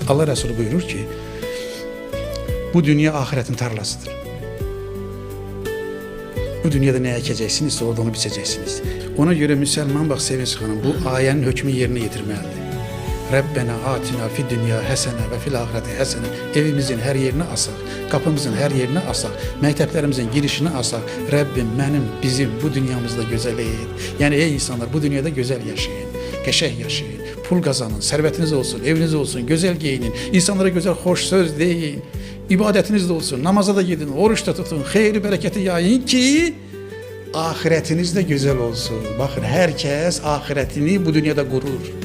Allah Resulü buyurur ki, bu dünya ahiretin tarlasıdır. Bu dünyada ne ekeceksiniz, orada onu biçeceksiniz. Ona göre Müslüman bak Sevinç Hanım, bu ayenin hükmü yerine getirmelidir. Rabbena atina fid dünya hasene ve fil ahireti hasene. Evimizin her yerine asak, kapımızın her yerine asak, mekteplerimizin girişine asak. Rabbim benim, bizim bu dünyamızda güzel et. Yani ey insanlar, bu dünyada güzel yaşayın, geçeh yaşayın, pul kazanın, servetiniz olsun, eviniz olsun, güzel giyinin, insanlara güzel hoş söz deyin, ibadetiniz de olsun, namaza da gidin, oruç da tutun, hayırlı bereketi yayın ki ahiretiniz de güzel olsun. Bakın herkes ahiretini bu dünyada kurur.